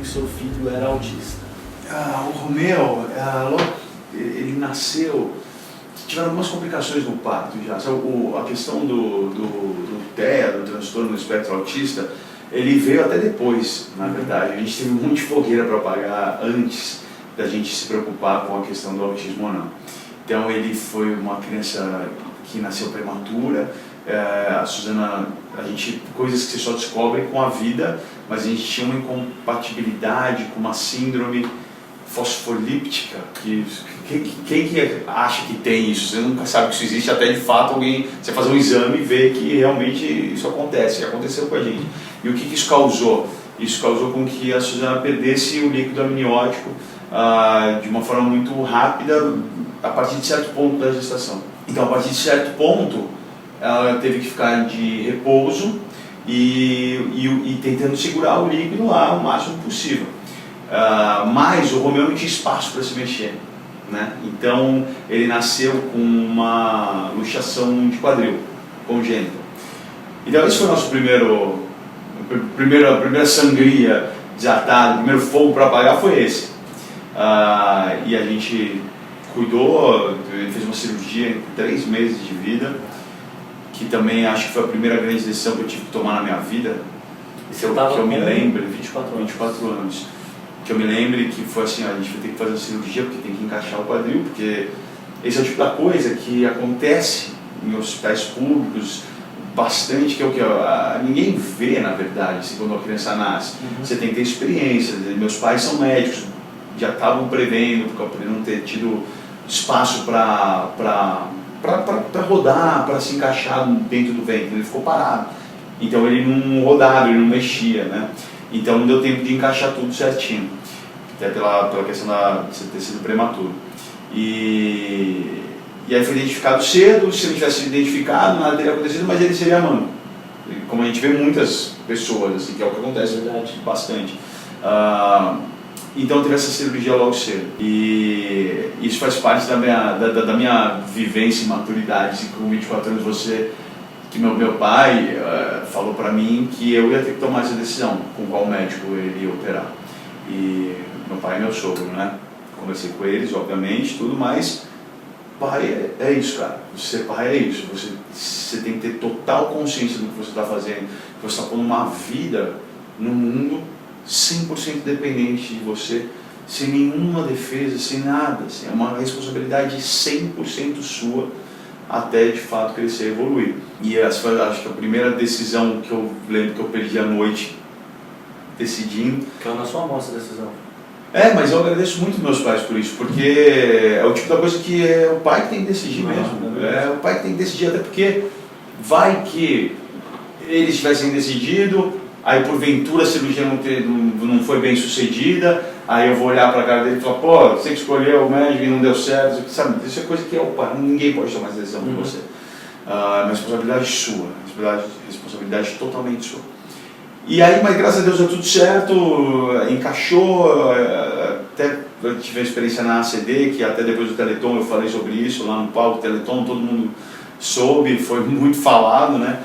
que seu filho era autista? O Romeu, logo ele nasceu, tiveram algumas complicações no parto já. A questão do TEA, do transtorno do espectro autista, ele veio até depois, na verdade. A gente teve um monte de fogueira para pagar antes da gente se preocupar com a questão do autismo ou não. Então ele foi uma criança que nasceu prematura. A Suzana, coisas que você só descobre com a vida, mas a gente tinha uma incompatibilidade com uma síndrome fosfolíptica, quem que acha que tem isso? Você nunca sabe que isso existe, até de fato você fazer um exame e ver que realmente isso acontece, que aconteceu com a gente. E o que isso causou? Isso causou com que a Suzana perdesse o líquido amniótico de uma forma muito rápida a partir de certo ponto da gestação. Então, a partir de certo ponto, ela teve que ficar de repouso e tentando segurar o líquido lá o máximo possível. Mas o Romeu não tinha espaço para se mexer, né? Então ele nasceu com uma luxação de quadril congênita. Então esse foi o nosso primeira sangria desatada, o primeiro fogo para apagar foi esse. E a gente cuidou, ele fez uma cirurgia em 3 meses de vida, que também acho que foi a primeira grande decisão que eu tive que tomar na minha vida. Que eu me lembro, 24 anos. Que eu me lembre que foi assim, a gente vai ter que fazer a cirurgia porque tem que encaixar o quadril, porque esse é o tipo da coisa que acontece em hospitais públicos bastante, que é o que ninguém vê, na verdade, assim, quando a criança nasce. Você tem que ter experiência. Meus pais são médicos, já estavam prevendo, por não ter tido espaço para rodar, para se encaixar dentro do ventre. Ele ficou parado. Então ele não rodava, ele não mexia, né? Então não deu tempo de encaixar tudo certinho, até pela questão de ter sido prematuro. E aí foi identificado cedo. Se ele tivesse sido identificado, nada teria acontecido, mas ele seria manco. Como a gente vê muitas pessoas, assim, que é o que acontece bastante. Então teve essa cirurgia logo cedo. E isso faz parte da minha vivência e maturidade. Assim, com 24 anos que meu pai falou para mim que eu ia ter que tomar essa decisão com qual médico ele ia operar. E meu pai é meu sogro, né? Conversei com eles, obviamente, tudo, mas pai é isso, cara. Ser pai é isso. Você tem que ter total consciência do que você está fazendo. Você está pondo uma vida no mundo 100% dependente de você, sem nenhuma defesa, sem nada. Assim, é uma responsabilidade 100% sua, até de fato crescer e evoluir. E essa foi, acho que a primeira decisão que eu lembro que eu perdi à noite decidindo. Caiu na sua mão essa decisão. Mas eu agradeço muito meus pais por isso, porque é o tipo da coisa que é o pai que tem que decidir mesmo. É o pai que tem que decidir, até porque vai que eles tivessem decidido, aí porventura a cirurgia não foi bem sucedida, aí eu vou olhar para a cara dele e falar, pô, você que escolheu o médico e não deu certo, sabe? Isso é coisa que é o pai, ninguém pode tomar essa decisão por você. É uma responsabilidade sua, responsabilidade totalmente sua. E aí, mas graças a Deus deu tudo certo, encaixou, até eu tive uma experiência na ACD, que até depois do Teleton eu falei sobre isso, lá no palco do Teleton, todo mundo soube, foi muito falado, né?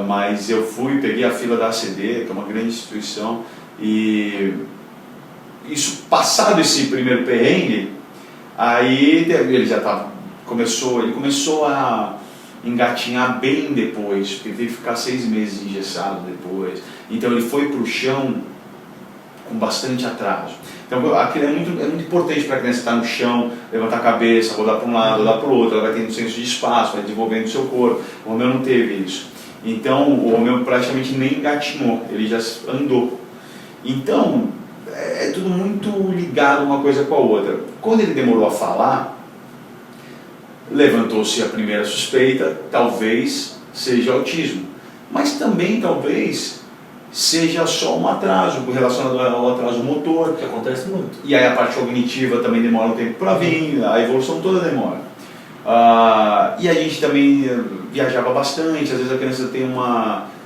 Mas eu peguei a fila da ACD, que é uma grande instituição, e isso, passado esse primeiro perrengue, aí ele já começou a engatinhar bem depois, porque teve que ficar 6 meses engessado depois. Então ele foi para o chão com bastante atraso. Então aquilo é muito importante para a criança estar no chão, levantar a cabeça, rodar para um lado, rodar para o outro, ela vai tendo um senso de espaço, vai desenvolvendo o seu corpo. O Romeu não teve isso. Então o Romeu praticamente nem engatinhou, ele já andou. Então é tudo muito ligado uma coisa com a outra. Quando ele demorou a falar, levantou-se a primeira suspeita, talvez seja autismo, mas também talvez seja só um atraso relacionado ao atraso motor, que acontece muito. E aí a parte cognitiva também demora um tempo para vir, a evolução toda demora. E a gente também viajava bastante, às vezes a criança tem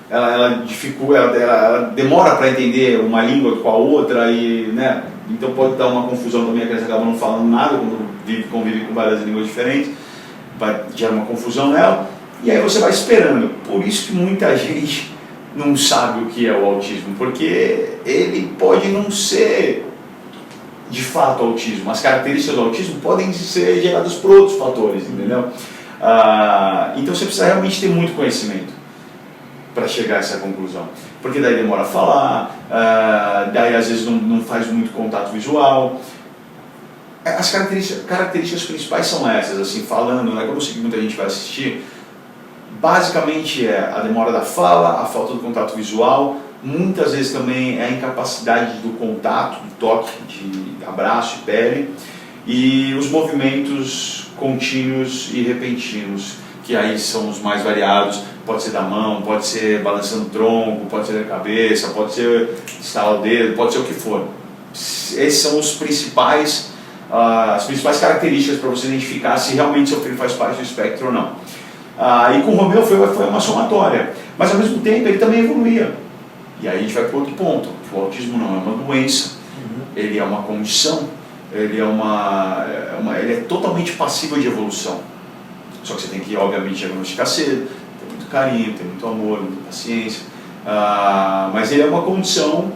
ela demora para entender uma língua com a outra, e, né, então pode dar uma confusão também, a criança acaba não falando nada quando convive com várias línguas diferentes. Vai gerar uma confusão nela, e aí você vai esperando. Por isso que muita gente não sabe o que é o autismo? Porque ele pode não ser de fato autismo. As características do autismo podem ser geradas por outros fatores, entendeu? Então você precisa realmente ter muito conhecimento para chegar a essa conclusão. Porque daí demora a falar, daí às vezes não faz muito contato visual. As características principais são essas, assim, falando, né, como eu sei que muita gente vai assistir, basicamente é a demora da fala, a falta do contato visual, muitas vezes também é a incapacidade do contato, do toque, de abraço e pele, e os movimentos contínuos e repentinos, que aí são os mais variados, pode ser da mão, pode ser balançando o tronco, pode ser da cabeça, pode ser estalar o dedo, pode ser o que for. Esses são os principais, as principais características para você identificar se realmente seu filho faz parte do espectro ou não. E com o Romeu foi uma somatória, mas ao mesmo tempo ele também evoluía. E aí a gente vai para outro ponto, o autismo não é uma doença, ele é uma condição, ele é totalmente passível de evolução. Só que você tem que, obviamente, diagnosticar cedo, ter muito carinho, ter muito amor, muita paciência. Mas ele é uma condição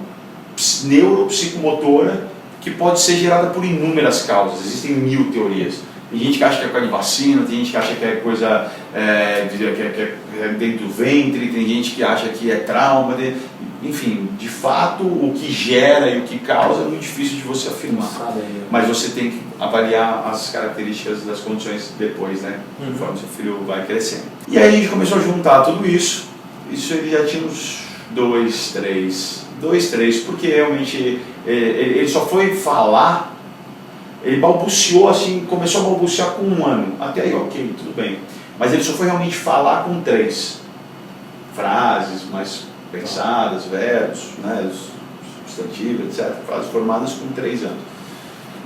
neuropsicomotora que pode ser gerada por inúmeras causas. Existem 1000 teorias. Tem gente que acha que é por causa de vacina, tem gente que acha que é coisa que é dentro do ventre, tem gente que acha que é trauma. Enfim, de fato, o que gera e o que causa é muito difícil de você afirmar. Mas você tem que avaliar as características das condições depois, né? Conforme seu filho vai crescendo. E aí a gente começou a juntar tudo isso. Isso ele já tinha uns 2, 3, porque realmente ele só foi falar. Ele balbuciou assim, começou a balbuciar com 1 ano, até aí ok, tudo bem. Mas ele só foi realmente falar com 3 frases mais pensadas, verbos, né, substantivos, etc. Frases formadas com 3 anos.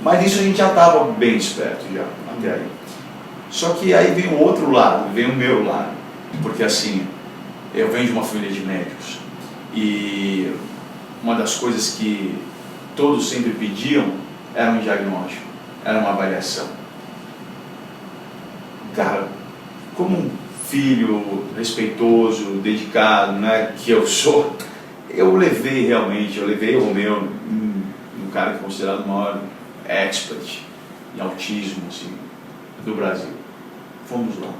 Mas isso a gente já estava bem esperto, já, até aí. Só que aí vem o outro lado, vem o meu lado. Porque assim, eu venho de uma família de médicos. E uma das coisas que todos sempre pediam era um diagnóstico, era uma avaliação. Cara, como um filho respeitoso, dedicado, né, que eu sou, eu levei o Romeu, um cara que é considerado o maior expert em autismo assim, do Brasil. Fomos lá.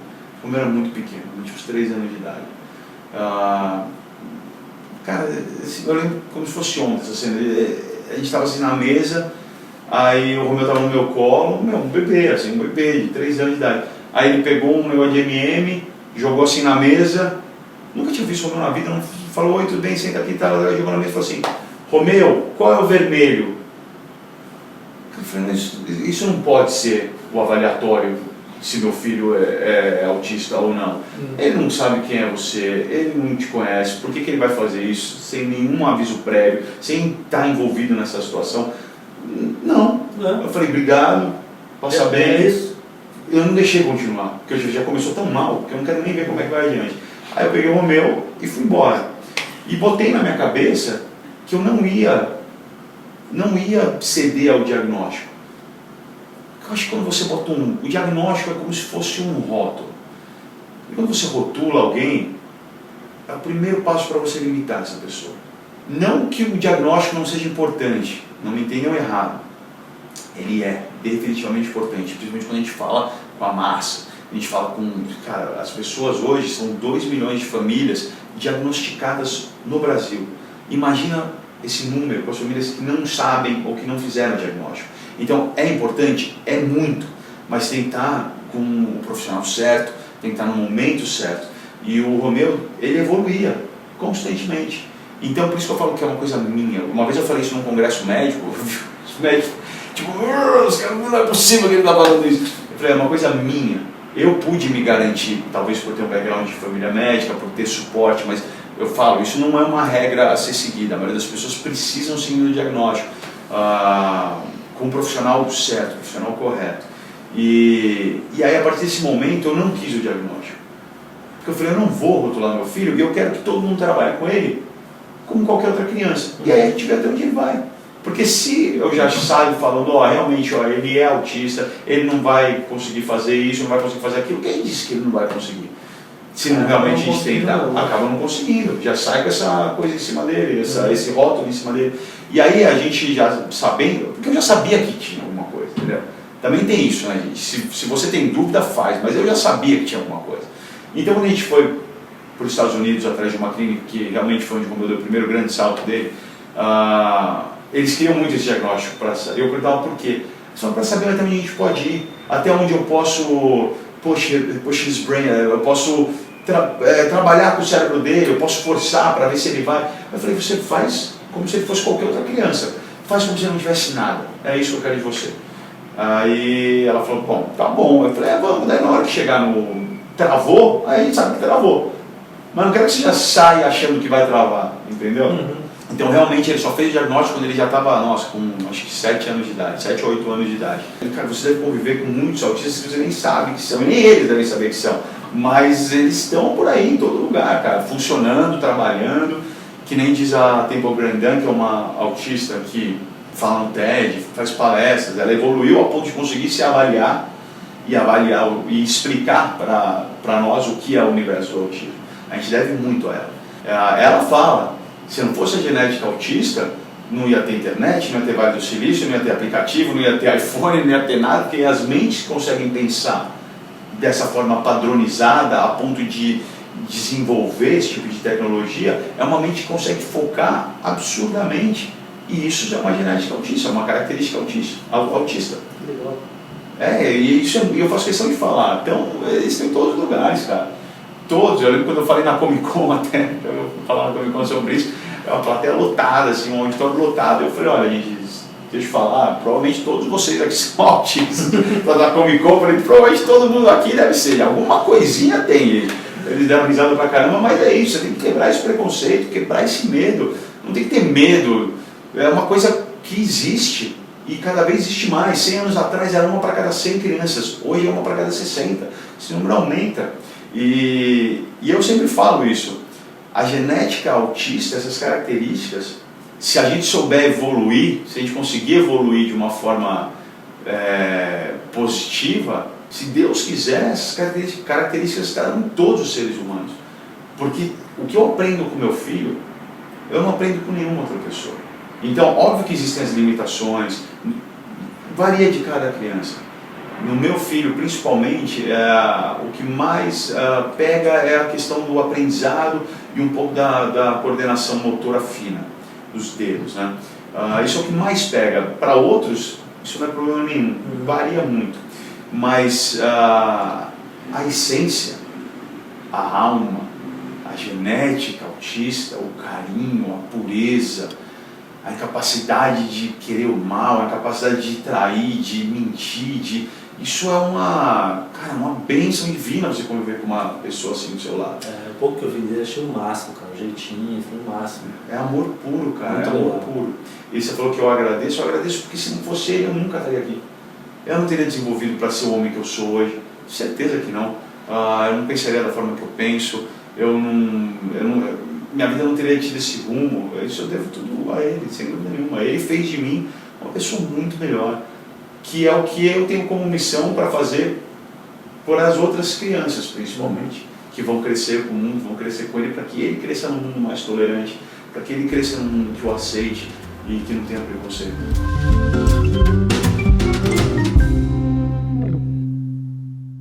O Romeu era muito pequeno, tinha uns 3 anos de idade. Cara, eu lembro como se fosse ontem essa cena. A gente estava assim na mesa. Aí o Romeu estava no meu colo, um bebê de 3 anos de idade. Aí ele pegou um negócio de M&M, jogou assim na mesa, nunca tinha visto o Romeu na vida, não falou, oi, tudo bem, senta aqui, tá, jogou na mesa e falou assim, Romeu, qual é o vermelho? Eu falei, isso não pode ser o avaliatório, se meu filho é autista ou não. Ele não sabe quem é você, ele não te conhece, por que ele vai fazer isso sem nenhum aviso prévio, sem estar envolvido nessa situação? Não. Eu falei, obrigado, passa bem. Eu não deixei continuar, porque já começou tão mal, que eu não quero nem ver como é que vai adiante. Aí eu peguei o Romeu e fui embora. E botei na minha cabeça que eu não ia ceder ao diagnóstico. Eu acho que quando você bota o diagnóstico é como se fosse um rótulo. E quando você rotula alguém, é o primeiro passo para você limitar essa pessoa. Não que o diagnóstico não seja importante, não me entendam errado. Ele é definitivamente importante, principalmente quando a gente fala com a massa, a gente fala com... Cara, as pessoas hoje, são 2 milhões de famílias diagnosticadas no Brasil. Imagina esse número com as famílias que não sabem ou que não fizeram o diagnóstico. Então, é importante? É muito, mas tem que estar com o profissional certo, tem que estar no momento certo. E o Romeu, ele evoluía constantemente. Então, por isso que eu falo que é uma coisa minha. Uma vez eu falei isso num congresso médico, os médicos, tipo, os caras, não é possível que ele está falando isso. Eu falei, é uma coisa minha. Eu pude me garantir, talvez por ter um background de família médica, por ter suporte, mas eu falo, isso não é uma regra a ser seguida. A maioria das pessoas precisam seguir o diagnóstico com um profissional certo, um profissional correto. E aí, a partir desse momento, eu não quis o diagnóstico. Porque eu falei, eu não vou rotular meu filho, e eu quero que todo mundo trabalhe com ele como qualquer outra criança. E aí a gente vê até onde ele vai. Porque se eu já saio falando, realmente, ele é autista, ele não vai conseguir fazer isso, não vai conseguir fazer aquilo, quem disse que ele não vai conseguir? se não realmente a gente tenta, acaba não conseguindo, já sai com essa coisa em cima dele, esse rótulo em cima dele. E aí a gente já sabendo, porque eu já sabia que tinha alguma coisa, entendeu? Também tem isso, né, gente? Se você tem dúvida, faz, mas eu já sabia que tinha alguma coisa. Então quando a gente foi para os Estados Unidos atrás de uma clínica, que realmente foi onde eu dei o primeiro grande salto dele, eles queriam muito esse diagnóstico, eu perguntava por quê? Só para saber até onde a gente pode ir, até onde eu posso push his brain, eu posso trabalhar com o cérebro dele, eu posso forçar para ver se ele vai. Eu falei, você faz como se ele fosse qualquer outra criança, faz como se ele não tivesse nada, é isso que eu quero de você. Aí ela falou, bom, tá bom. Eu falei, vamos, daí na hora que chegar no travou, aí a gente sabe que travou. Mas não quero que você já saia achando que vai travar, entendeu? Então realmente ele só fez o diagnóstico quando ele já estava, com acho que 7 anos de idade, 7 ou 8 anos de idade. Cara, você deve conviver com muitos autistas que você nem sabe que são, e nem eles devem saber que são, mas eles estão por aí em todo lugar, cara, funcionando, trabalhando, que nem diz a Temple Grandin, que é uma autista que fala no TED, faz palestras, ela evoluiu ao ponto de conseguir se avaliar e explicar para nós o que é o universo do autismo. A gente deve muito a ela. Ela fala, se não fosse a genética autista, não ia ter internet, não ia ter Vale do Silício, não ia ter aplicativo, não ia ter iPhone, não ia ter nada, porque as mentes conseguem pensar dessa forma padronizada, a ponto de desenvolver esse tipo de tecnologia, é uma mente que consegue focar absurdamente. E isso já é uma genética autista, é uma característica autista. Legal. E isso eu faço questão de falar. Então, eles estão em todos os lugares, cara. Todos. Eu lembro quando eu falei na Comic Con até, eu falava na Comic Con sobre isso, é uma plateia lotada, assim, um auditório lotado. Eu falei, olha, gente, deixa eu falar, provavelmente todos vocês aqui são autistas. Na Comic Con, eu falei, provavelmente todo mundo aqui deve ser. Alguma coisinha tem. Eles deram risada pra caramba, mas é isso, você tem que quebrar esse preconceito, quebrar esse medo. Não tem que ter medo. É uma coisa que existe e cada vez existe mais. 100 anos atrás era uma para cada 100 crianças, hoje é uma para cada 60. Esse número aumenta. E eu sempre falo isso. A genética autista, essas características, se a gente souber evoluir, se a gente conseguir evoluir de uma forma positiva, se Deus quiser, essas características estarão em todos os seres humanos. Porque o que eu aprendo com meu filho, eu não aprendo com nenhuma outra pessoa. Então, óbvio que existem as limitações, varia de cada criança. No meu filho, principalmente, o que mais pega é a questão do aprendizado e um pouco da coordenação motora fina dos dedos, né? Isso é o que mais pega. Para outros, isso não é problema nenhum, varia muito. Mas a essência, a alma, a genética autista, o carinho, a pureza, a incapacidade de querer o mal, a capacidade de trair, de mentir, isso é uma bênção divina você conviver com uma pessoa assim do seu lado. O pouco que eu vi dele, achei o máximo, cara, o jeitinho, foi o máximo. É amor puro, cara, muito é amor puro. E você falou que eu agradeço porque se não fosse ele, eu nunca estaria aqui. Eu não teria desenvolvido para ser o homem que eu sou hoje, certeza que não. Eu não pensaria da forma que eu penso, minha vida não teria tido esse rumo. Isso eu devo tudo a ele, sem dúvida nenhuma. Ele fez de mim uma pessoa muito melhor, que é o que eu tenho como missão para fazer por as outras crianças, principalmente, que vão crescer com o mundo, vão crescer com ele, para que ele cresça num mundo mais tolerante, para que ele cresça num mundo que o aceite e que não tenha preconceito.